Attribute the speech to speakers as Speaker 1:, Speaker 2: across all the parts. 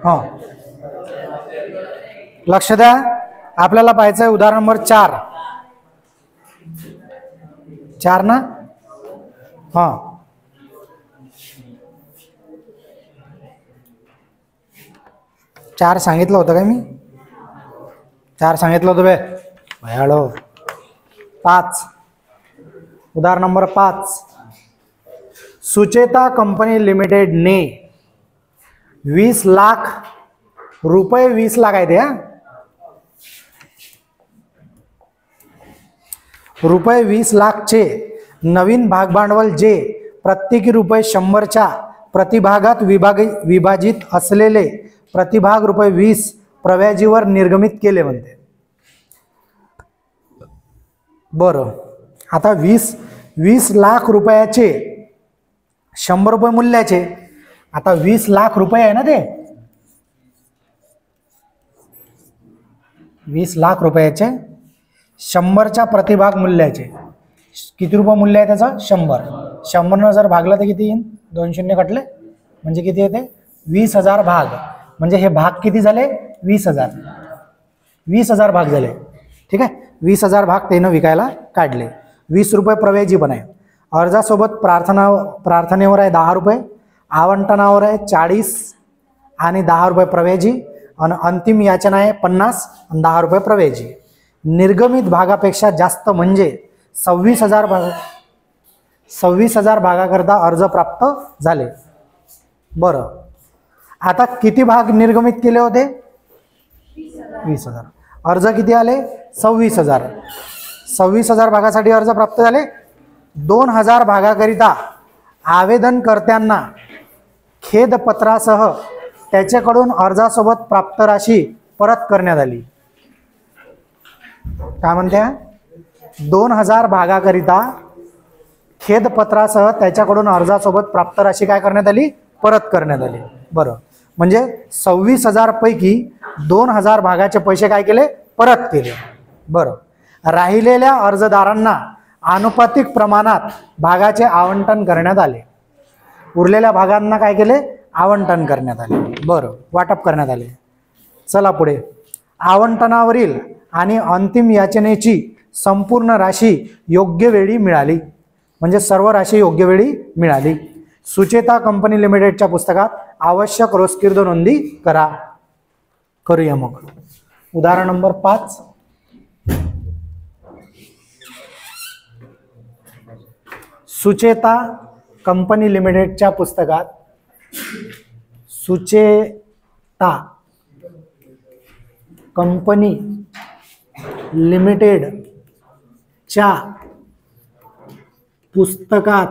Speaker 1: हां, लक्ष द्या, आपल्याला पाहायचं आहे उदाहरण नंबर 4. 4 ना? हां, 4 सांगितलं होतं काय मी? 4 सांगितलं होतं बे भयाळो. 5, उदाहरण नंबर 5. सुचेता कंपनी लिमिटेड ने 20 लाख रुपये, 20 लाख आहे ते रुपये 20 लाखचे नवीन भागभांडवल जे प्रत्येकी रुपये 100च्या प्रतिभागात विभाजित असलेले प्रतिभाग रुपये 20 प्रव्याजीवर निर्गमित केले म्हणते. बरं, आता 20 लाख रुपयाचे 100 रुपये मूल्याचे, आता 20 लाख रुपये आहे ना ते, 20 लाख रुपयाचे 100च्या प्रतिभाग मूल्याचे किती रुपये मूल्य आहे त्याचं? 100. 100 जर भागला तर किती येईल? 2 शून्य कटले म्हणजे किती येते? 20,000 भाग. म्हणजे हे भाग किती झाले? 20,000. 20,000 भाग झाले. ठीक आहे, 20,000 भाग त्यानं विकायला काढले. 20 रुपये प्रवेजी पण आहे. अर्जासोबत प्रार्थनेवर आहे 10 रुपये, आवंटनावर आहे 40 आणि 10 रुपये प्रवेजी, आणि अंतिम याचना आहे 50 आणि 10 रुपये प्रवेजी. निर्गमित भागापेक्षा जास्त म्हणजे 26,000 भागाकरता अर्ज प्राप्त झाले. बरं, आता किती भाग निर्गमित केले होते? 20,000. अर्ज किती आले? 26,000. 26,000 भागासाठी अर्ज प्राप्त झाले. 2,000 भागाकरिता आवेदनकर्त्यांना खेदपत्रासह त्याच्याकडून अर्जासोबत प्राप्त राशी परत करण्यात आली. काय म्हणते? 2,000 भागाकरिता खेदपत्रासह त्याच्याकडून अर्जासोबत प्राप्त राशी काय करण्यात आली? परत करण्यात आली. बरं, म्हणजे 26,000 पैकी 2,000 भागाचे पैसे काय केले? परत केले. बरं, राहिलेल्या अर्जदारांना आनुपातिक प्रमाणात भागाचे आवंटन करण्यात आले. उरलेल्या भागांना काय केले? आवंटन करण्यात आले. बरं, वाटप करण्यात आले. चला पुढे. आवंटनावरील आणि अंतिम याचनेची संपूर्ण राशी योग्य वेळी मिळाली. म्हणजे सर्व राशी योग्य वेळी मिळाली. सुचेता कंपनी लिमिटेडच्या पुस्तकात आवश्यक रोजकीर्द नोंदी करा. करूया मग. उदाहरण नंबर 5. सुचेता कंपनी लिमिटेडच्या पुस्तकात सुचेता कंपनी लिमिटेडच्या पुस्तकात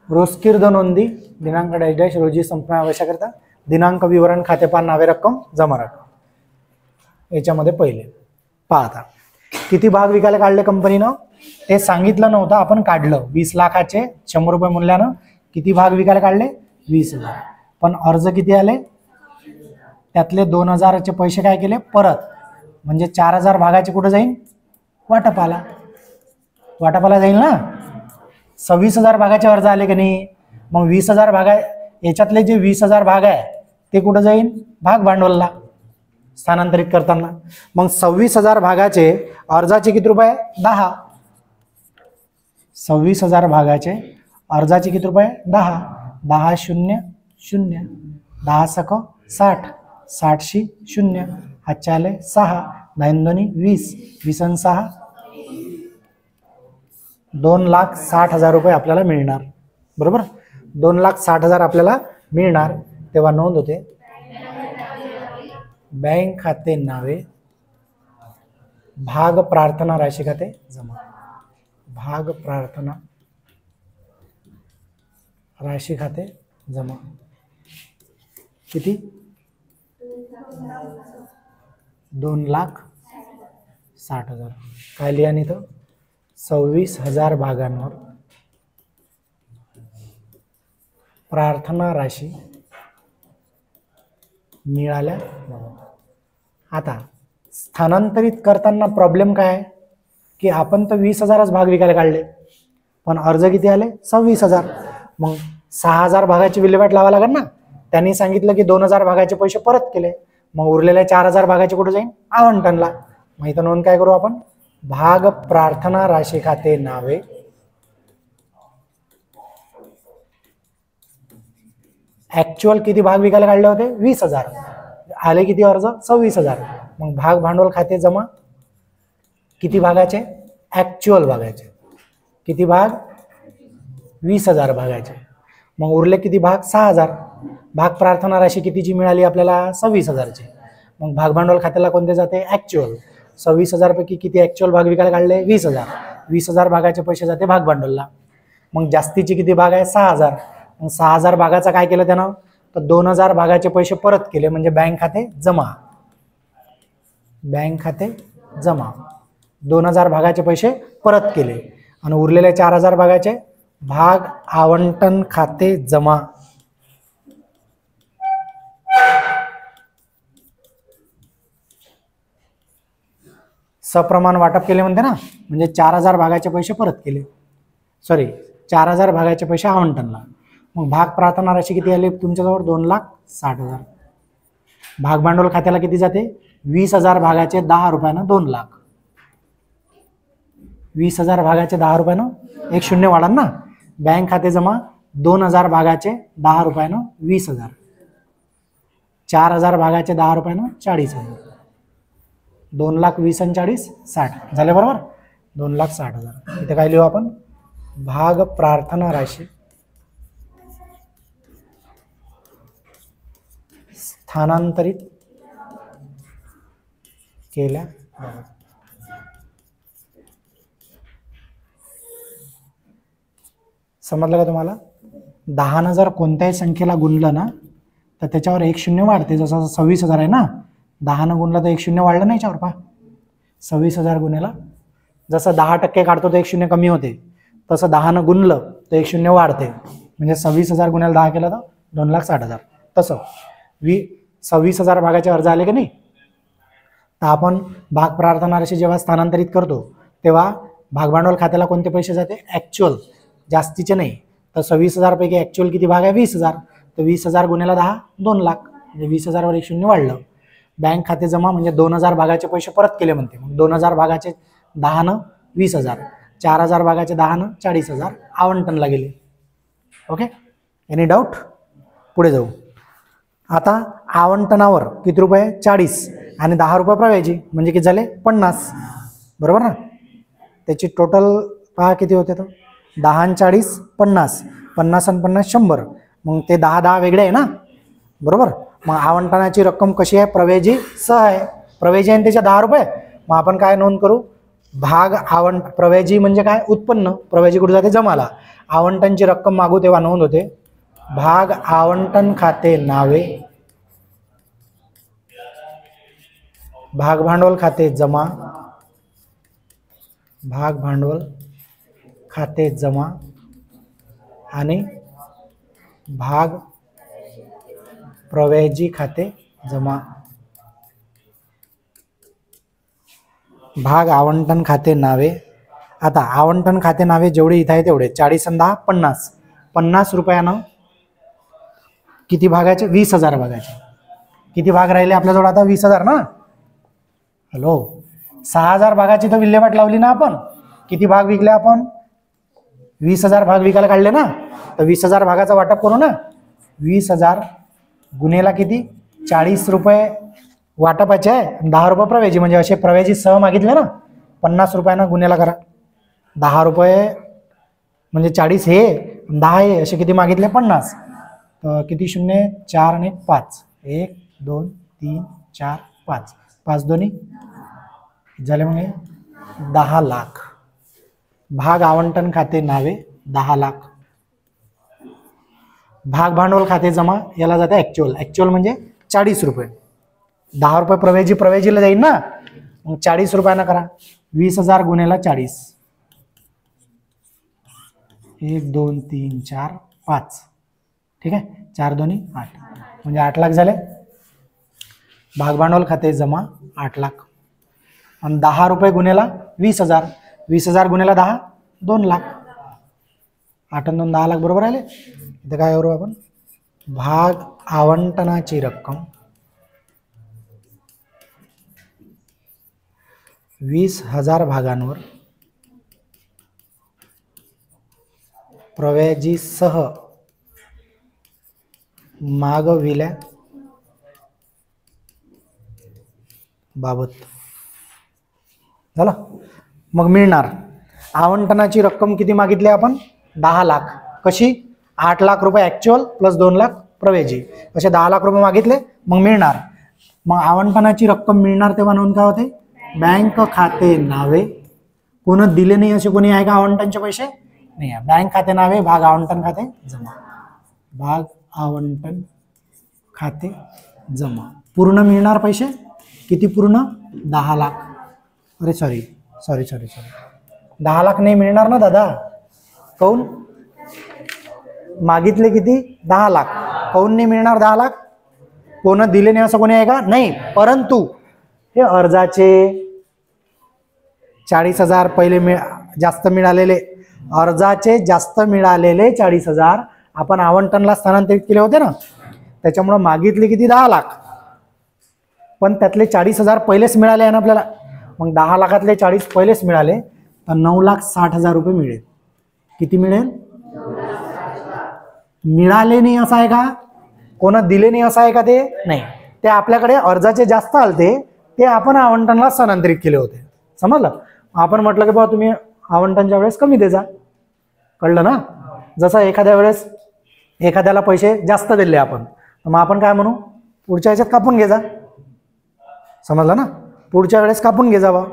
Speaker 1: रोजकीर्द नोंदी दिनांक डॅश डॅश रोजी संपणे आवश्यकता, दिनांक, विवरण, खातेपान, नावे, रक्कम, जमा रक्कम. याच्यामध्ये पहिले पाहता किती भाग विकायला काढले कंपनीनं ते सांगितलं नव्हतं, आपण काढलं. 20 लाखाचे 100 रुपये मूल्यानं किती भाग विकायला काढले? 20,000. पण अर्ज किती आले? त्यातले 2,000चे पैसे काय केले? परत. म्हणजे 4,000 भागाचे कुठं जाईल? वाटपाला. वाटपाला जाईल ना. 26,000 भागाचे अर्ज आले की नाही? मग 20,000 भागा, याच्यातले जे 20,000 भाग आहे ते कुठं जाईल? भाग भांडवलला स्थानांतरित करताना. मग 26,000 भागाचे अर्जाचे किती रुपये? 10. 26,000 भागाचे अर्जाचे किती रुपये? 10. 10 0 0, 10 सक 60, 60 0, हातचे आले 6, 9 20, 20 आणि 6 2,60,000 रुपये आपल्याला मिळणार. बरोबर, 2,60,000 आपल्याला मिळणार. तेव्हा नोंद होते बँक खाते नावे, भाग प्रार्थना राशी खाते जमा. भाग प्रार्थना राशी खाते जमा. किती? 2,60,000. काय लिहा इथं? 26,000 भागांवर प्रार्थना राशी मिळाल्या. आता स्थानांतरित करताना प्रॉब्लेम काय आहे की आपण तर 20,000च भाग विकायला काढले, पण अर्ज किती आले? 26,000. मग 6,000 भागाची विल्हेवाट लावा लागेल ना. त्यांनी सांगितलं की 2000 भागाचे पैसे परत केले, मग उरलेल्या 4000 भागाचे कुठे जाईल? आवंटनला. मग इथं नोंद काय करू आपण? भाग प्रार्थना राशी खाते नावे ऍक्च्युअल किती भाग विकायला काढले होते? 20,000. आले किती अर्ज? 26,000. मग भाग भांडवल खाते जमा किती भागाचे? ऍक्च्युअल भागाचे. किती भाग? 20,000 भागाचे. मग उरले किती भाग? 6,000. भाग प्रार्थना राशी कितीची मिळाली आपल्याला? 26,000ची. मग भाग भांडवल खात्याला कोणते जाते? ऍक्च्युअल. 26,000 पैकी किती ऍक्च्युअल भाग विकायला काढले? 20,000. 20,000 भागाचे पैसे जाते भाग भांडवलला. मग जास्तीचे किती भाग आहे? 6,000. मग 6,000 भागाचा काय केलं त्यानं? तर 2,000 भागाचे पैसे परत केले, म्हणजे बँक खाते जमा. बँक खाते जमा. 2,000 भागाचे पैसे परत केले आणि उरलेले 4,000 भागाचे भाग आवंटन खाते जमा. सप्रमाण वाटप केले म्हणते ना, म्हणजे 4,000 भागाचे पैसे परत केले. 4,000 भागाचे पैसे आवंटनला. मग भाग प्रार्थना राशी किती आले तुमच्याजवळ? 2,60,000. भाग भांडवल खात्याला किती जाते? 20,000 भागाचे 10 रुपयानं 2 लाख. 20,000 भागाचे 10 रुपयानं एक शून्य वाढा ना. बँक खाते जमा 2,000 भागाचे 10 रुपयानं 20,000. 4,000 भागाचे 10 रुपयानं 40,000. 2,20,000 आणि 40 60 झाले बरोबर. 2,60,000. इथे काय लिहू आपण? भाग प्रार्थना राशी स्थानांतरित केल्या. समजलं का तुम्हाला? 10 जर कोणत्याही संख्येला गुणलं ना तर त्याच्यावर एक शून्य वाढते. जसं 26,000 आहे ना, 10 गुणलं तर एक शून्य वाढलं नाही याच्यावर. पहा 26,000 गुन्ह्याला जसं 10% काढतो तर एक शून्य कमी होते, तसं 10 गुणलं तर एक शून्य वाढते. म्हणजे 26,000 गुन्ह्याला 10 केलं तर 2,60,000. तसं 26,000 भागाचे अर्ज आले की नाही, तर आपण भाग प्रार्थना राशी जेव्हा स्थानांतरित करतो तेव्हा भाग भांडवल खात्याला कोणते पैसे जाते? ऍक्च्युअल, जास्तीचे नाही. तर 26,000 पैकी ऍक्च्युअल किती भाग आहे? 20,000. तर 20,000 गुन्ह्याला 10 2 लाख, म्हणजे 20,000 वर एक शून्य वाढलं. बँक खाते जमा म्हणजे 2,000 भागाचे पैसे परत केले म्हणते. मग 2,000 भागाचे 10 20,000, 4,000 भागाचे 10 40,000 आवंटनला गेले. Okay, any doubt? पुढे जाऊ. आता आवंटनावर किती रुपये? 40 आणि 10 रुपये प्रव्याजी, म्हणजे किती झाले? 50. बरोबर ना? त्याची टोटल पहा किती होते? तर 10 आणि 40 50, 50 आणि 50 100. मग ते 10 वेगळे आहे ना, बरोबर. मग आवंटनाची रक्कम कशी आहे? प्रवेजी सह आहे. प्रवेजी आहे त्याच्या 10 रुपये. मग आपण काय नोंद करू? भाग प्रवेजी म्हणजे काय? उत्पन्न. प्रवेजी कुठे जाते? जमाला. आवंटनची रक्कम मागू तेव्हा नोंद होते भाग आवंटन खाते नावे भाग भांडवल खाते जमा. भाग भांडवल खाते जमा आणि भाग प्रवेजी खाते जमा. भाग आवंटन खाते नावे. आता आवंटन खाते नावे जेवढे इथं आहे तेवढे 40 आणि 10 50. 50 रुपयानं किती भागाचे? 20,000 भागाचे. किती भाग राहिले आपल्याजवळ आता? 20,000 ना. हॅलो, 6,000 भागाची तर विल्हेवाट लावली ना आपण. किती भाग विकले आपण? 20,000 भाग विकायला काढले ना. तर 20,000 भागाचा वाटप करू ना. 20,000 गुन्हेला किती? 40 रुपये वाटपाचे आहे, 10 रुपये प्रवेजी. म्हणजे असे प्रवेजी सह मागितले ना. 50 रुपयानं गुन्हेला करा. 10 रुपये म्हणजे 40 हे 10 हे असे किती मागितले? 50. तर किती शून्य? 4 आणि 5. 1 2 3 4 5. 5 दोन्ही झाले म्हणजे 10 लाख. भाग आवंटन खाते नावे 10 लाख. भाग भांडवल खाते जमा याला जाते ऍक्च्युअल. ऍक्च्युअल म्हणजे 40 रुपये. 10 रुपये प्रवेजीला जाईल ना. मग 40 रुपयानं करा. 20,000 गुन्हेला 40. 1 2 3 4 5. ठीक आहे. 4 दोन्ही 8 म्हणजे 8 लाख झाले. भाग भांडवल खाते जमा 8 लाख. आणि 10 रुपये गुन्हेला 20,000. 20,000 गुन्हेला 10 2 लाख. 8 आणि 2 10 लाख बरोबर आले. इथे काय करू आपण? भाग आवंटनाची रक्कम 20,000 भागांवर प्रव्याजीसह मागविल्या बाबत. झालं. मग मिळणार आवंटनाची रक्कम किती मागितली आपण? 10 लाख. कशी? 8 लाख रुपये ॲक्च्युअल प्लस 2 लाख प्रवेजी, असे 10 लाख रुपये मागितले. मग मिळणार. मग आवंटनाची रक्कम मिळणार तेव्हा नोंद काय होते? बँक खाते नावे. कोण दिले नाही असे कोणी आहे का आवंटनचे पैसे? नाही आहे. बँक खाते नावे भाग आवंटन खाते जमा. भाग आवंटन खाते जमा. पूर्ण मिळणार पैसे किती? पूर्ण 10 लाख. अरे सॉरी 10 लाख नाही मिळणार ना दादा. काऊन? मागितले किती? 10 लाख. काऊन नाही मिळणार 10 लाख? कोण दिले नाही असं कोणी आहे का? नाही. परंतु हे अर्जाचे 40,000 पहिले जास्त मिळालेले, अर्जाचे जास्त मिळालेले 40,000 आपण आवंटनला स्थानांतरित केले होते ना, त्याच्यामुळे मागितले किती? 10 लाख. पण त्यातले 40,000 पहिलेच मिळाले आहे ना आपल्याला. मग 10 लाखातले 40 पहिलेच मिळाले तर 9,60,000 रुपये मिळेल. किती मिळेल? मिळाले नाही असं आहे का? कोण दिले नाही असं आहे का? ते नाही. ते आपल्याकडे अर्जाचे जास्त आलते, ते आपण आवंटनला स्थानांतरित केले होते. समजलं? आपण म्हटलं की बाबा तुम्ही आवंटनच्या वेळेस कमी दे जा. कळलं ना? जसं एखाद्या वेळेस एखाद्याला पैसे जास्त दिले आपण, तर मग आपण काय म्हणू? पुढच्या ह्याच्यात कापून घे जा. समजलं ना? पुढच्या वेळेस कापून घे जावं.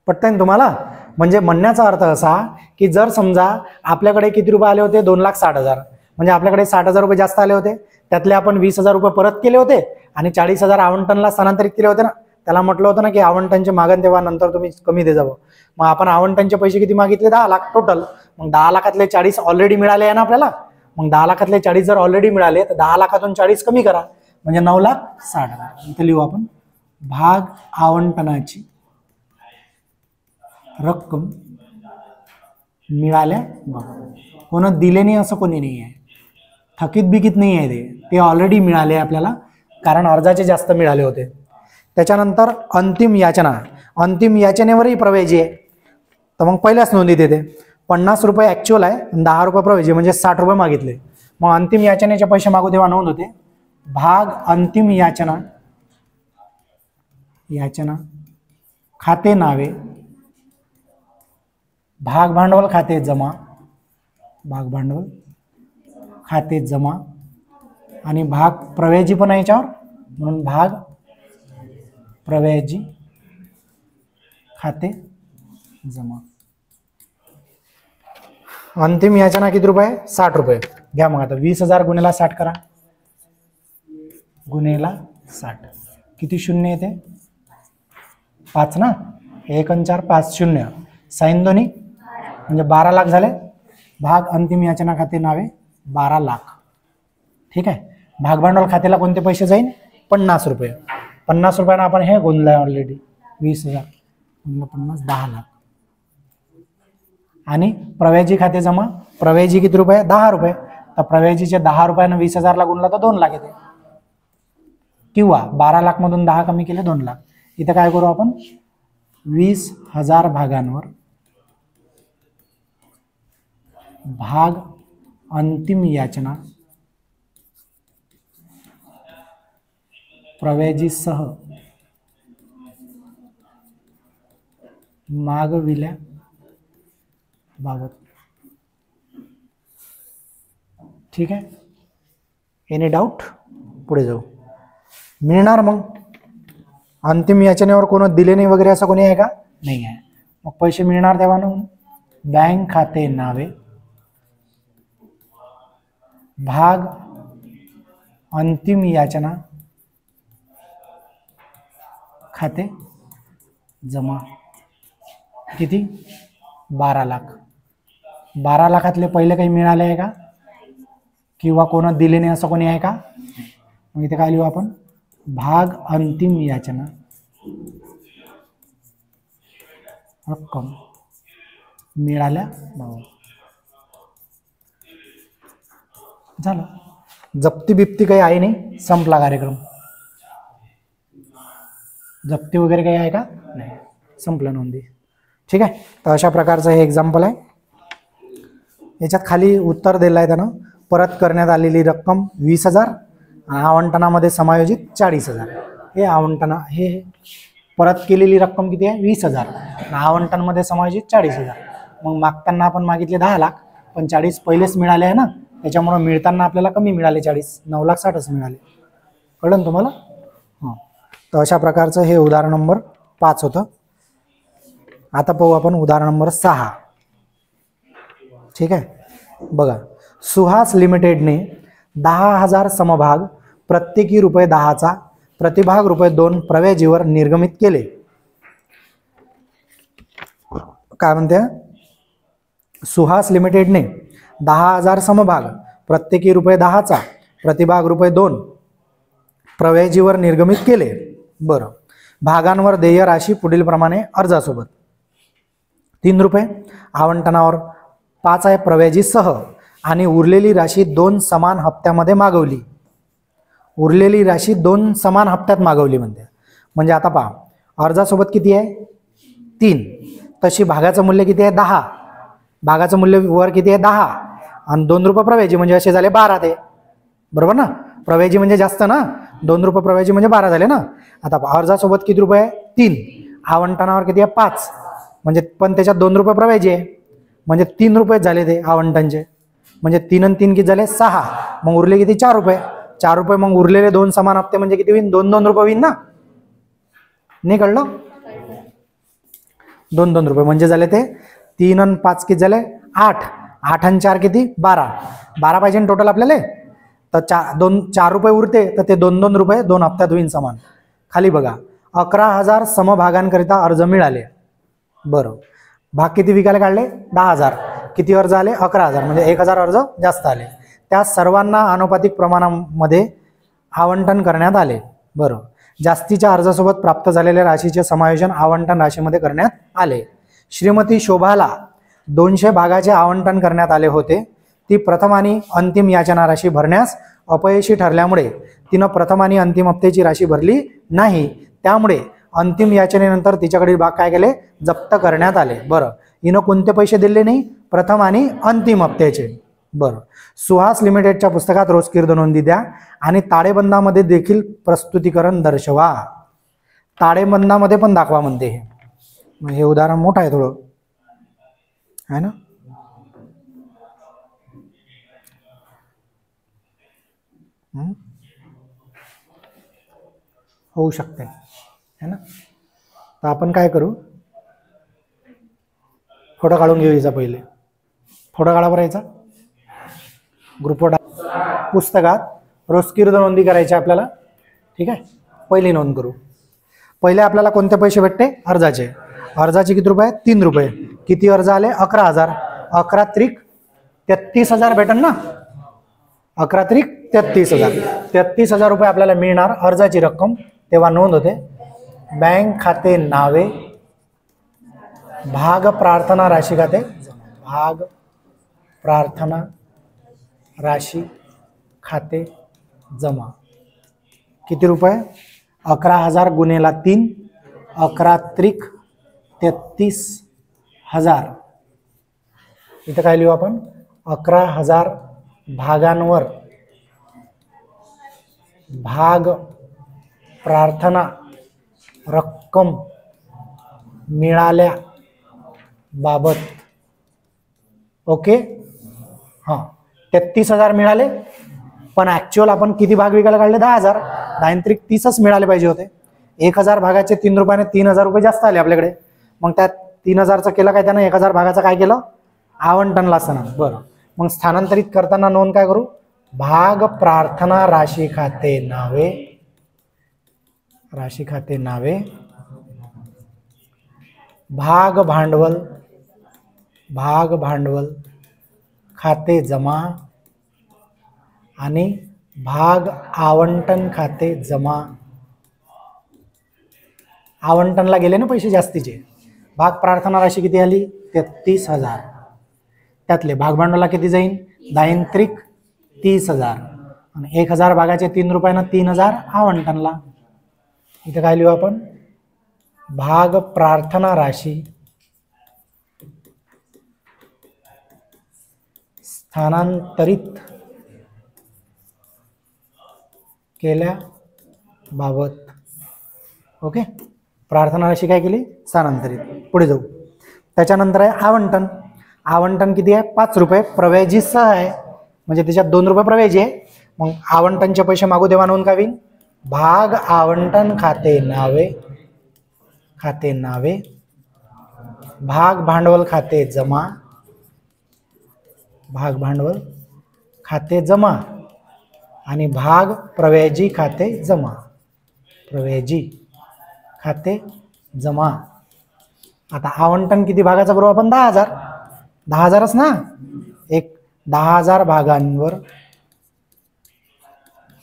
Speaker 1: पटतंय ना तुम्हाला? म्हणजे म्हणण्याचा अर्थ असा की जर समजा आपल्याकडे किती रुपये आले होते? 2,60,000. म्हणजे आपल्याकडे 60,000 रुपये जास्त आले होते, त्यातले आपण 20,000 रुपये परत केले होते आणि 40,000 आवंटनला स्थानांतरित केले होते ना. त्याला म्हटलं होतं ना की आवंटनचे मागण तेव्हा नंतर तुम्ही कमी दे जावं. मग आपण आवंटनचे पैसे किती मागितले? 10 लाख टोटल. मग 10 लाखातले 40 ऑलरेडी मिळाले आहे ना आपल्याला. मग 10 लाखातले 40 जर ऑलरेडी मिळाले तर 10 लाखातून 40 कमी करा, म्हणजे 9,60,000. इथे लिहू आपण भाग आवंटनाची रक्कम मिळाल्या बघा. कोण दिले नाही असं कोणी नाही आहे. थकीत बिकीत नाही आहे. ते ऑलरेडी मिळाले आपल्याला, कारण अर्जाचे जास्त मिळाले होते. त्याच्यानंतर अंतिम याचना. अंतिम याचनेवरही प्रवेजी आहे. तर मग पहिल्याच नोंदीत येते 50 रुपये ॲक्च्युअल आहे आणि 10 रुपये प्रवेजी, म्हणजे 60 रुपये मागितले. मग अंतिम याचनेचे पैसे मागू तेव्हा नोंद होते भाग अंतिम याचना. याचना खाते नावे भाग भांडवल खाते जमा. भाग भांडवल खाते जमा आणि भाग प्रवेजी पण आहे याच्यावर, म्हणून भाग प्रवेजी खाते जमा. अंतिम याचना किती रुपये? 60 रुपये. घ्या मग आता 20,000 गुणेला 60 करा. गुणेला 60 किती शून्य येते? 5 ना. 1 आणि 4 5 शून्य. साईन दोन्ही म्हणजे 12 लाख झाले. भाग अंतिम याचना खाते नावे 12 लाख. ठीक आहे. भाग भांडवल खात्याला कोणते पैसे जाईल? 50 रुपये. 50 रुपयानं आपण हे गुणलंय ऑलरेडी. 20,000 50 10 लाख. आणि प्रवेजी खाते जमा. प्रवेजी किती रुपये? 10 रुपये. तर प्रवेजीचे 10 रुपयानं 20,000ला गुणला तर 2 लाख येते. किंवा 12 लाख मधून 10 कमी केले 2 लाख. इथं काय करू आपण? 20,000 भागांवर भाग अंतिम याचना प्रवेजीसह मागविल्या बाबत. ठीक आहे. Any doubt? पुढे जाऊ. मिळणार मग अंतिम याचनेवर कोण दिले नाही वगैरे असं कोणी आहे का? नाही आहे. मग पैसे मिळणार तेव्हा ना बँक खाते नावे भाग अंतिम याचना खाते जमा. किती? 12 लाख. 12 लाखातले पहिले काही मिळाले आहे का? किंवा कोण दिले नाही असं कोणी आहे का? मग इथे काय लिहू आपण? भाग अंतिम याचना रक्कम मिळाल्या बाबत. झालं. जप्ती बिप्ती काही आहे नाही, संपला कार्यक्रम. जप्ती वगैरे काही आहे का नाही, संपलं नोंदी. ठीक आहे. तर अशा प्रकारचं हे एक्झाम्पल आहे. याच्यात खाली उत्तर दिलं आहे त्यानं. परत करण्यात आलेली रक्कम 20,000, आवंटनामध्ये समायोजित 40,000. हे आवंटना हे परत केलेली रक्कम किती आहे 20,000, आवंटनमध्ये समायोजित 40,000. मग मागताना आपण मागितले 10 लाख, पण 40 पहिलेच मिळाले आहे ना, त्याच्यामुळं मिळताना आपल्याला कमी मिळाले, 40, 9,60,000 मिळाले. कळलं ना तुम्हाला? हां. तर अशा प्रकारचं हे उदाहरण नंबर 5 होतं. आता पाहू आपण उदाहरण नंबर 6. ठीक आहे. बघा, सुहास लिमिटेडने 10,000 समभाग प्रत्येकी ₹10चा प्रतिभाग ₹2 प्रव्याजीवर निर्गमित केले. काय म्हणते? सुहास लिमिटेडने 10,000 समभाग प्रत्येकी ₹10चा प्रतिभाग ₹2 प्रव्याजीवर निर्गमित केले. बरं. भागांवर देय राशी पुढील प्रमाणे अर्जासोबत: ₹3 आवंटनावर, 5 आहे प्रव्याजीसह, आणि उरलेली राशी 2 समान हप्त्यामध्ये मागवली. उरलेली राशी 2 समान हप्त्यात मागवली म्हणते. म्हणजे आता पहा, अर्जासोबत किती आहे 3, तशी भागाचं मूल्य किती आहे 10, भागाचं मूल्य वर किती आहे 10, आणि ₹2 प्रव्याजी म्हणजे असे झाले 12 ते. बरोबर ना? प्रव्याजी म्हणजे जास्त ना, ₹2 प्रव्याजी म्हणजे 12 झाले ना. आता अर्जासोबत किती रुपये आहे 3, आवंटनावर किती आहे 5, म्हणजे पण त्याच्यात ₹2 प्रव्याजी आहे, म्हणजे ₹3 झाले ते आवंटनचे. म्हणजे 3 आणि 3 किती झाले 6, मग उरले किती ₹4. ₹4 मग उरलेले 2 समान हप्ते म्हणजे किती होईल, ₹2 होईल ना. नाही कळलं? ₹2 म्हणजे झाले ते 3 आणि 5 किती झाले 8, 8 आणि 4 किती 12, 12 पाहिजे टोटल आपल्याला. तर ₹4 उरते, तर ते ₹2 2 हप्त्यात होईल समान. खाली बघा, 11,000 समभागांकरिता अर्ज मिळाले. बरं. भाग किती विकायला काढले 10,000, किती अर्ज आले 11,000, म्हणजे 1,000 अर्ज जास्त आले. त्या सर्वांना अनुपातिक प्रमाणामध्ये आवंटन करण्यात आले. बरं. जास्तीच्या अर्जासोबत प्राप्त झालेल्या राशीचे समायोजन आवंटन राशीमध्ये करण्यात आले. श्रीमती शोभाला 200 भागाचे आवंटन करण्यात आले होते. ती प्रथम आणि अंतिम याचना राशी भरण्यास अपयशी ठरल्यामुळे तिनं प्रथम आणि अंतिम हप्त्याची राशी भरली नाही. त्यामुळे अंतिम याचनेनंतर तिच्याकडील भाग काय केले जप्त करण्यात आले. बरं. हिनं कोणते पैसे दिले नाही, प्रथम आणि अंतिम हप्त्याचे. बरं. सुहास लिमिटेडच्या पुस्तकात रोजकीर्द नोंदी द्या आणि ताळेबंदामध्ये देखील प्रस्तुतीकरण दर्शवा. ताळेबंदामध्ये पण दाखवा म्हणते. हे उदाहरण मोठं आहे थोडं, है ना. होऊ शकते, है ना. तर आपण काय करू, फोटो काढून घेऊ याचा. पहिले फोटो काढा बरं याचा, ग्रुपवर पुस्तकात रोजकीर्द नोंदी करायची आपल्याला. ठीक आहे. पहिली नोंद करू. पहिले आपल्याला कोणते पैसे भेटते अर्जाचे. अर्जाचे किती रुपये ₹3. किती अर्ज आले 11,000, 11 त्रिक 33,000 भेटन ना. 11 त्रिक 33,000, 33,000 रुपये आपल्याला मिळणार अर्जाची रक्कम. तेव्हा नोंद होते बँक खाते नावे भाग प्रार्थना राशी खाते, भाग प्रार्थना राशी खाते जमा. किती रुपये 11,000 गुणेला 3, 11 त्रिक 33,000. इथं काय लिहू आपण 11,000 भागांवर भाग प्रार्थना रक्कम मिळाल्या बाबत. ओके. हां, 33,000 मिळाले, पण ॲक्च्युअल आपण किती भाग विकायला काढले 10,000. 10 त्रिक 30च मिळाले पाहिजे होते. 1,000 भागाचे ₹3 3,000 जास्त आले आपल्याकडे. मग त्यात 3,000चं केलं काय त्यानं, 1,000 भागाचं काय केलं आवंटनला असताना. बरं. मग स्थानांतरित करताना नोंद काय करू, भाग प्रार्थना राशी खाते नावे, राशी खाते नावे भाग भांडवल, भाग भांडवल खाते जमा आणि भाग आवंटन खाते जमा. आवंटनला गेले ना पैसे जास्तीचे. भाग प्रार्थना राशी किती आली 33,000. त्यातले भाग भांडवलला किती जाईल 10 त्रिक 30,000 आणि 1000 भागाचे 3 रुपयानं 3000 आवंटनला. इथे काय लिहू आपण, भाग प्रार्थना राशी स्थानांतरित केल्याबाबत. ओके, प्रार्थना राशी काय केली, स्थानांतरित. पुढे जाऊ. त्याच्यानंतर आहे आवंटन. आवंटन किती आहे, 5 रुपये. प्रव्याजी सह आहे म्हणजे त्याच्यात 2 रुपये प्रव्याजी आहे. मग आवंटनचे पैसे मागू देवा नोंद काय होईल, भाग आवंटन खाते नावे भाग भांडवल खाते जमा आणि भाग प्रव्याजी खाते जमा. आता आवंटन किती भागाचा करू आपण, 10,000. 10,000च ना. एक 10,000 भागांवर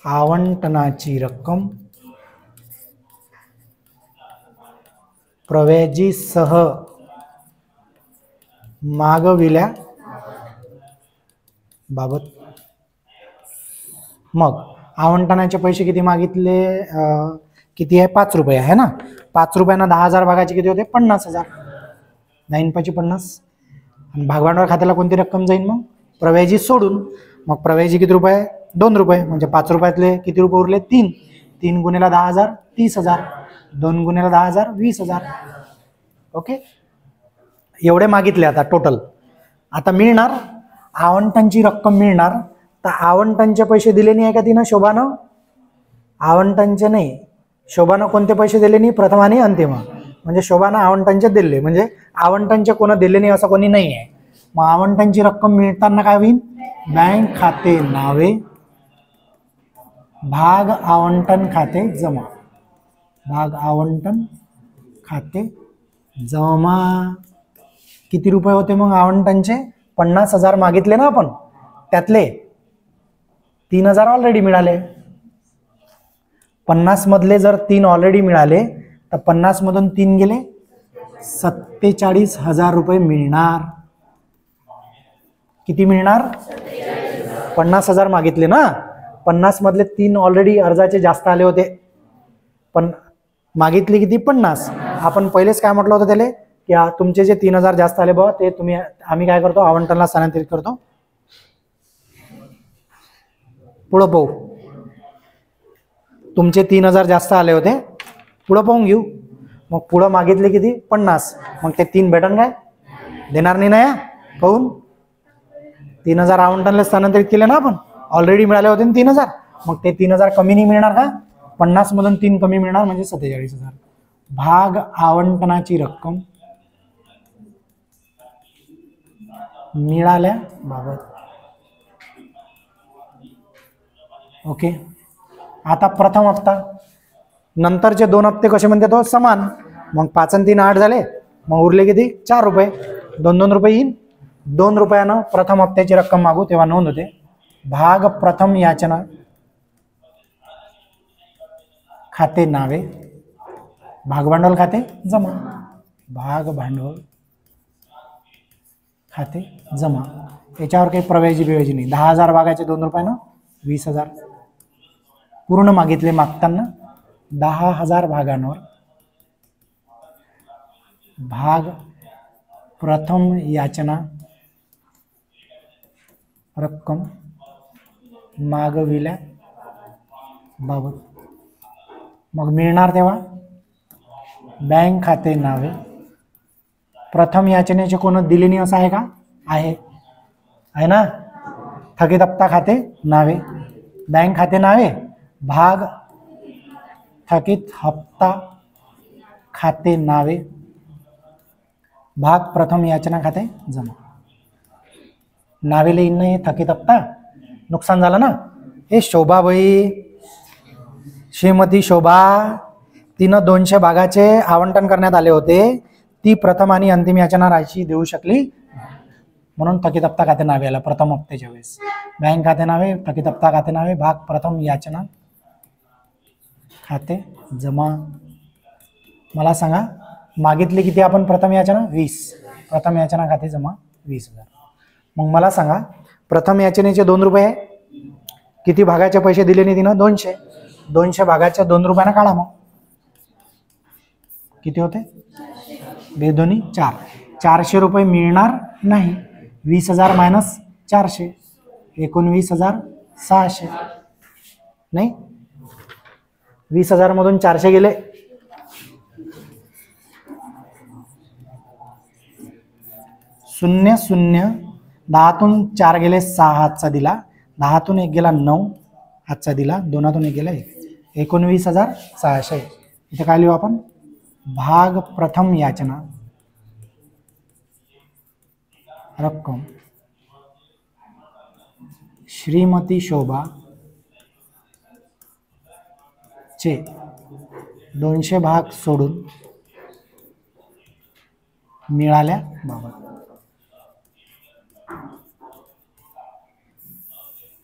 Speaker 1: आवंटनाची रक्कम प्रव्याजी सह मागविल्या बाबत. मग आवंटनाचे पैसे किती मागितले, किती आहे, 5 रुपये आहे ना. 5 रुपयांना 10,000 भागाचे किती होते, 50,000. 9×5 = 50. आणि भागभांडवल खात्याला कोणती रक्कम जाईल मग, प्रव्याजी सोडून. मग प्रव्याजी किती रुपये, 2 रुपये. म्हणजे 5 रुपयातले किती रुपये उरले, 3. 3 × 10,000 30,000. 2 × 10,000 20,000. ओके, एवढे मागितले आता टोटल. आता मिळणार आवंटनची रक्कम मिळणार. तर आवंटनचे पैसे दिले नाही आहे का तिनं, शोभानं. आवंटनचे नाही, शोभानं कोणते पैसे दिले नाही, प्रथम आणि अंतिम. म्हणजे शोभानं आवंटनचे दिले, म्हणजे आवंटनचे कोण दिले नाही असं कोणी नाही आहे. मग आवंटनची रक्कम मिळताना काय होईल, बँक खाते नावे भाग आवंटन खाते जमा. किती रुपये होते मग आवंटनचे, 50,000 मागितले ना आपण, त्यातले 3,000 ऑलरेडी मिळाले. 50 मधले जर 3 ऑलरेडी मिळाले तर 50 मधून 3 गेले, 47,000 रुपये मिळणार. किती मिळणार, 50,000 मागितले ना. 50 मधले 3 ऑलरेडी अर्जाचे जास्त आले होते, पण मागितले किती, 50. आपण पहिलेच काय म्हटलं होतं त्याला, की तुमचे जे 3,000 जास्त आले बघा, ते आम्ही काय करतो, आवंटनला स्थानांतरित करतो. पुढं पाहू, तुमचे 3,000 जास्त आले होते, पुढं पाहून घेऊ. मग पुढं मागितले किती, 50. मग ते 3 भेटन काय, देणार नाही ना. पाहून 3,000 आवंटनला स्थानांतरित केले ना आपण, ऑलरेडी मिळाले होते ना 3,000. मग ते 3,000 कमी नाही मिळणार का, 50 मधून 3 कमी मिळणार, म्हणजे 47,000. भाग आवंटनाची रक्कम मिळाल्याबाबत. ओके, आता प्रथम हप्ता, नंतरचे 2 हप्ते कसे म्हणते तो, समान. मग 5 आणि 3 8 झाले, मग उरले किती, 4 रुपये. 2 रुपये येईल. 2 रुपयानं प्रथम हप्त्याची रक्कम मागू तेव्हा नोंद होते, भाग प्रथम याचना खाते नावे भाग भांडवल खाते जमा. भाग भांडवल खाते जमा. याच्यावर काही प्रव्याजी बिव्याजी नाही. 10,000 भागाचे 2 रुपयानं 20,000 पूर्ण मागितले. मागताना 10,000 भागांवर भाग प्रथम याचना रक्कम मागविल्या बाबत. मग मिळणार तेव्हा बँक खाते नावे. प्रथम याचनेचे कोण दिले नाही असं आहे का, आहे ना. थकीत हप्ता खाते नावे, बँक खाते नावे, भाग थकीत हप्ता खाते नावे, भाग प्रथम याचना खाते जमा. नावेले इन हे थकीत हप्ता, नुकसान झालं ना. हे शोभाबाई, श्रीमती शोभा, तिनं 200 भागाचे आवंटन करण्यात आले होते. ती प्रथम आणि अंतिम याचना राशी देऊ शकली, म्हणून थकीत हप्ता खाते नावे आला प्रथम हप्त्याच्या वेळेस. बँक खाते नावे, थकीत हप्ता खाते नावे, भाग प्रथम याचना खाते जमा. मला सांगा मागितले किती आपण प्रथम याचना, 20. प्रथम याचना खाते जमा 20,000. मग मला सांगा प्रथम याचनेचे 2 रुपये आहे, किती भागाचे पैसे दिले नाही तिनं? 200. 200 भागाच्या 2 रुपयानं काढा मग. किती होते? बेदोनी 4. 400 रुपये मिळणार नाही. 20,000 मायनस 400, 19,600. नाही, 20,000 मधून 400 गेले. 0 0. 10तून 4 गेले 6 हातचा दिला. 10तून 1 गेला 9 हातचा दिला. 2तून 1 गेला 1. 19,600. इथे काय लिहू आपण? भाग प्रथम याचना रक्कम श्रीमती शोभा चे 200 भाग सोडून मिळाल्या बाबत.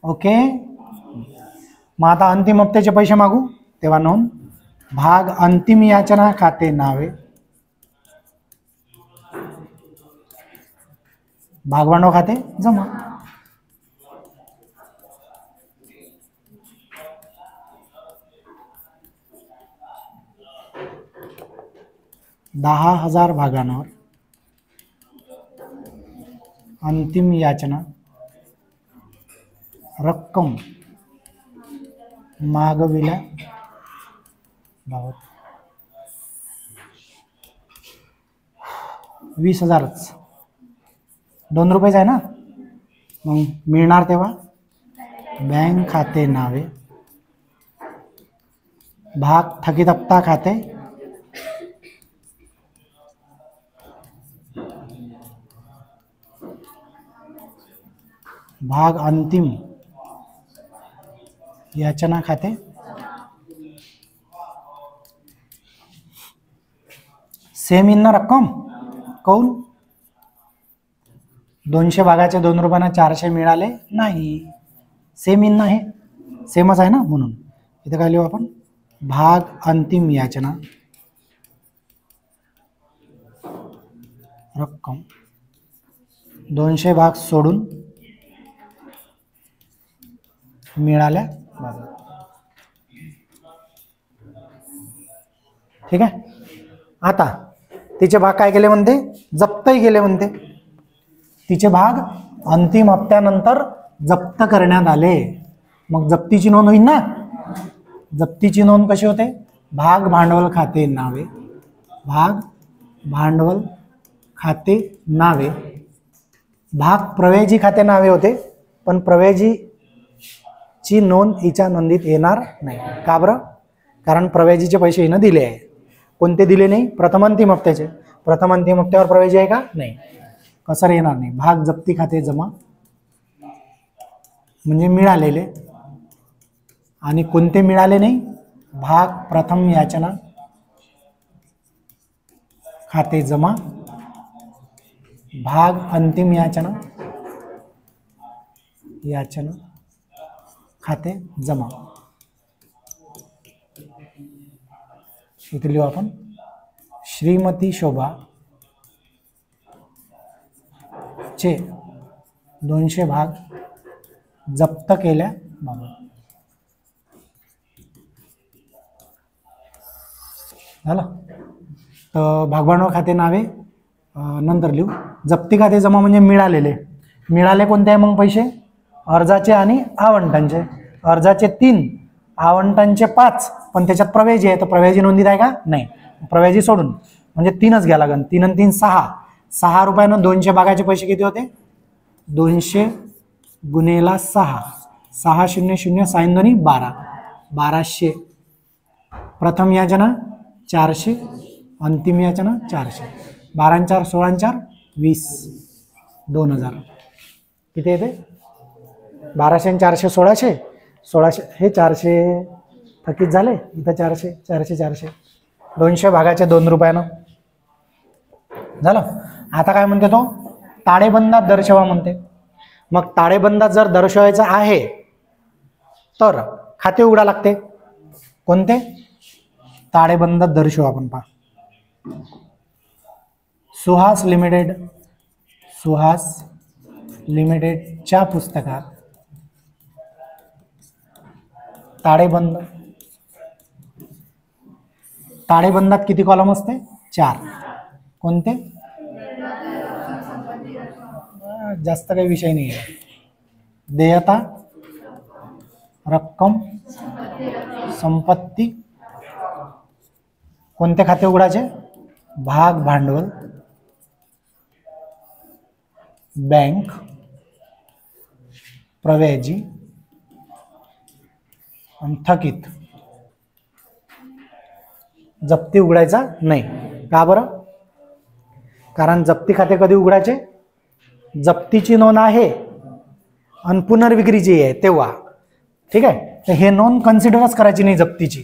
Speaker 1: ओके. मग आता अंतिम हप्त्याचे पैसे मागू. तेव्हा नोंद भाग अंतिम याचना खाते नावे भागभांडवल खाते जमा. $10,000 भागांवर अंतिम याचना रक्कम मागविल्या बाबत. 20,000च 2 रुपयेच आहे ना. मग मिळणार तेव्हा बँक खाते नावे भाग थकीत हप्ता खाते भाग अंतिम याचना खाते सेम इन ना रक्कम. काऊन? 200 भागाचे 2 रुपयांना 400 मिळाले नाही. सेम इन ना, हे सेमच आहे ना. म्हणून इथे काय लिहू आपण? भाग अंतिम याचना रक्कम 200 भाग सोडून मिळाल्या बाबत. ठीक आहे. आता तिचे भाग काय केले म्हणते? जप्तही केले म्हणते. तिचे भाग अंतिम हप्त्यानंतर जप्त करण्यात आले. मग जप्तीची नोंद होईल ना. जप्तीची नोंद कशी होते? भाग भांडवल खाते नावे भाग भांडवल खाते नावे भाग प्रवेजी खाते नावे होते. पण प्रवेजीची नोंद हिच्या नोंदीत येणार नाही. का बरं? कारण प्रवेजीचे पैसे हिनं दिले आहे. कोणते दिले नाही? प्रथम अंतिम हप्त्याचे. प्रथम अंतिम हप्त्यावर प्रवेजी आहे का? नाही. कसर येणार नाही. भाग जप्ती खाते जमा म्हणजे मिळालेले. आणि कोणते मिळाले नाही? भाग प्रथम याचना खाते जमा भाग अंतिम याचना खाते जमा. इथे लिहू आपण श्रीमती शोभा चे 200 भाग जप्त केल्या बाबत. झालं. तर भागभांडवल खाते नावे नंतर लिहू. जप्ती खाते जमा म्हणजे मिळालेले. मिळाले कोणते आहे मग पैसे? अर्जाचे आणि आवंटांचे. अर्जाचे 3, आवंटांचे 5. पण त्याच्यात प्रवेजी आहे, तर प्रवेजी नोंदीत आहे का? नाही. प्रवेजी सोडून म्हणजे 3च घ्या लागेल. 3 आणि 3 6. 6 रुपयानं 200 भागाचे पैसे किती होते? 200 गुणेला 6. 6 0 0 साइन 2 12. 1200. प्रथम याचना 400, अंतिम याचना 400. 12 आणि 4 16 आणि 4 20. 2000 किती येते? 1200 आणि 400 1600. 1600 हे 400 थकीत झाले. इथं 400 400 400. 200 भागाचे 2 रुपयानं झालं. आता काय म्हणते तो? ताळेबंदात दर्शवा म्हणते. मग ताळेबंदात जर दर्शवायचं आहे तर खाते उघडा लागते. कोणते? ताळेबंदात दर्शवू आपण. पहा, सुहास लिमिटेडच्या पुस्तकात ताळेबंद, ताळेबंदात किती कॉलम असते? 4. कोणते? जास्त काही विषय नाही आहे. देयता, रक्कम, संपत्ती. कोणते खाते उघडायचे? भाग भांडवल, बँक, प्रव्याजी आणि थकीत. जप्ती उघडायचा नाही. का बरं? कारण जप्ती खाते कधी उघडायचे? जप्तीची नोंद आहे आणि पुनर्विक्रीची आहे तेव्हा. ठीक आहे, तर हे नोंद कन्सिडरच करायची नाही जप्तीची,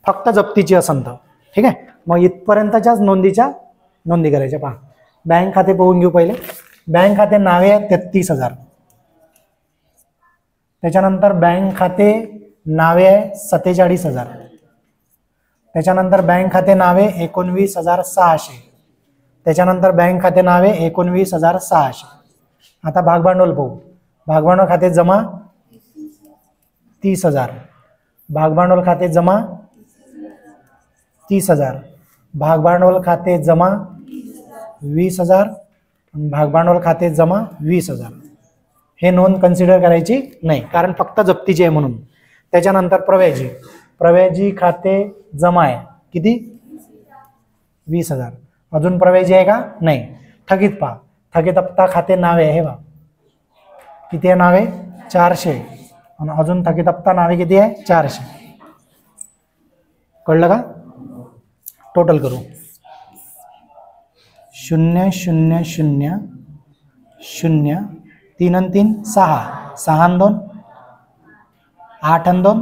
Speaker 1: फक्त जप्तीची असन तर. ठीक आहे, मग इथपर्यंतच्याच नोंदी करायच्या. पहा, बँक खाते पाहून घेऊ पहिले. बँक खाते नावे आहे 33,000. त्याच्यानंतर बँक खाते नावे आहे 47,000. त्याच्यानंतर बँक खाते नावे 19,600. त्याच्यानंतर बँक खाते नावे 19,600. आता भागभांडवल पाहू. भागभांडवल खाते जमा 30,000. भागभांडवल खाते जमा 30,000. भागभांडवल खाते जमा 20,000. भागभांडवल खाते जमा 20,000. हे नोंद कन्सिडर करायची नाही, कारण फक्त जप्तीची आहे म्हणून. त्याच्यानंतर प्रव्याजी, प्रव्याजी खाते जमा आहे किती? 20,000. अजून प्रव्याजी आहे का? नाही. थकीत पहा, थकीत हप्ता खाते नावे आहे बा, किती आहे नावे? 400. आणि अजून थकीत हप्ता नावे किती आहे? 400. कळलं का? टोटल करू. 0 0 0 0 3 आणि 3 6, 6 आणि 2 8 आणि 2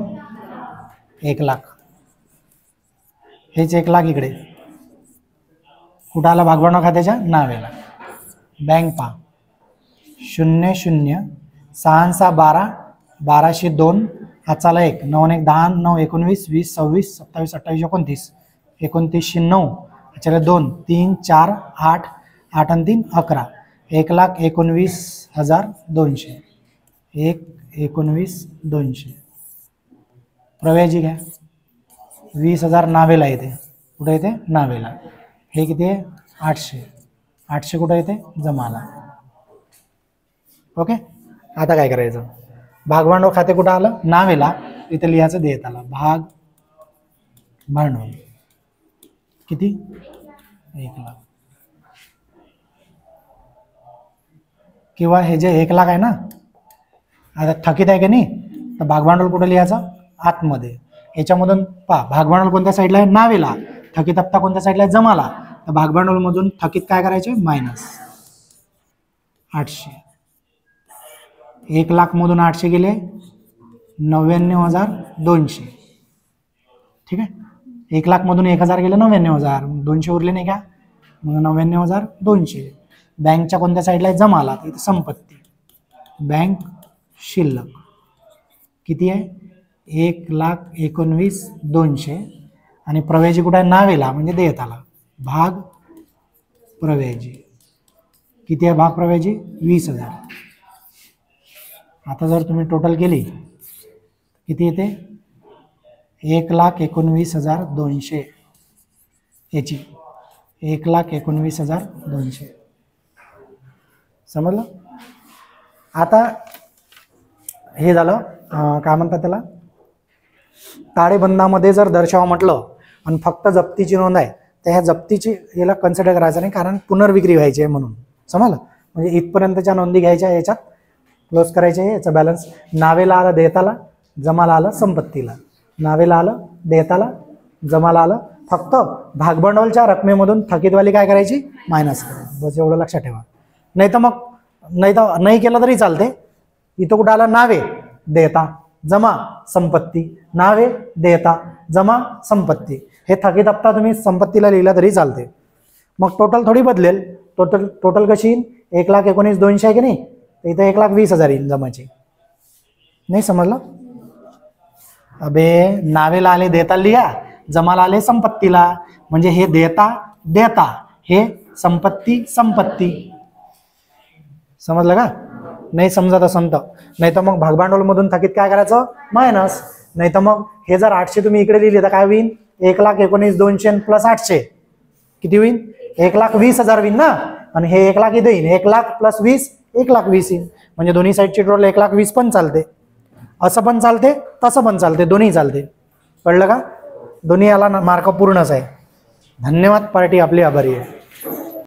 Speaker 1: 1,00,000. हेच 1,00,000 इकडे कुठं आला? भागभांडवल खात्याच्या नावेला. बँक पहा, 0 0 6 6 12 12 2 हाचाला 1 9 1 10 9 19 20 26 27 28 29 29 9 हाचाला 2 3 4 8 8 आणि 3 11. 1,19,200. 1,19,200. प्रव्याजी घ्या, 20,000 नावेला येते. कुठे येते? नावेला. हे किती आहे? 800. 800 कुठं येते? जमाला. ओके, आता काय करायचं? भागभांडवल खाते कुठं आलं? नावेला. इथे लिहायचं देयताला. भाग भांडवल किती? 1,00,000. किंवा हे जे 1,00,000 आहे ना, आता थकीत आहे की नाही, तर भागभांडवल कुठं लिहायचं? आतमध्ये. याच्यामधून पहा, भागभांडवल कोणत्या साईडला आहे? नावेला. थकीत हप्ता कोणत्या साईडला आहे? जमाला. तर भागभांडवलमधून थकीत काय करायचे? मायनस 800. 1,00,000 मधून 800 गेले 99,200. ठीक आहे, 1,00,000 मधून 1,000 गेले 99,000. 200 उरले नाही का? मग 99,200. बँकच्या कोणत्या साईडला आहे? जमाला. इथे संपत्ती. बँक शिल्लक किती आहे? 1,19,200. आणि प्रव्याजी कुठं आहे? नावेला, म्हणजे देयताला. भाग प्रव्याजी किती आहे? भाग प्रव्याजी 20,000. आता जर तुम्ही टोटल केली किती येते? 1,19,200 याची. 1,19,200. समजलं? आता हे झालं काय म्हणतात त्याला, ताळेबंदामध्ये जर दर्शवा म्हटलं आणि फक्त जप्तीची नोंद आहे, तर ह्या जप्तीची याला कन्सिडर करायचं नाही, कारण पुनर्विक्री व्हायची आहे म्हणून. समजलं? म्हणजे इथपर्यंतच्या नोंदी घ्यायच्या, याच्यात क्लोज करायचे. याचं बॅलन्स नावेला आलं देयताला, जमाला आलं संपत्तीला. नावेला आलं देयताला, जमाला आलं. फक्त भागभांडवलच्या रकमेमधून थकीतवाली काय करायची? मायनस करायची. बस एवढं लक्षात ठेवा. नाही तर मग नाही केलं तरी चालते. इथं कुठं आलं? नावे देयता जमा संपत्ती, नावे देयता जमा संपत्ती. हे थकीत हप्ता तुम्ही संपत्तीला लिहिला तरी चालते. मग टोटल थोडी बदलेल. टोटल कशी येईल? 1,19,200 आहे की नाही, तर इथं 1,20,000 येईल जमाची. नाही समजलं? अबे नावेला आले देयता लिहा, जमाला आले संपत्तीला. म्हणजे हे देयता देयता, हे संपत्ती संपत्ती. समजलं का? नाही समजत असं तर. नाही तर मग भागभांडवलमधून थकीत काय करायचं? मायनस. नाही तर मग हे जर 800 तुम्ही इकडे लिहिले तर काय होईल, 1,19,200 प्लस 800 किती होईल, 1,20,000 होईल ना. आणि हे 1,00,000 इथे येईल, 1,00,000 प्लस 20 1,20,000 येईल. म्हणजे दोन्ही साईडची टोटल 1,20,000 पण चालते, असं पण चालते तसं पण चालते, दोन्ही चालते. कळलं का? दोन्ही याला मार्क पूर्णच आहे. धन्यवाद, पार्टी आपली आभारी आहे.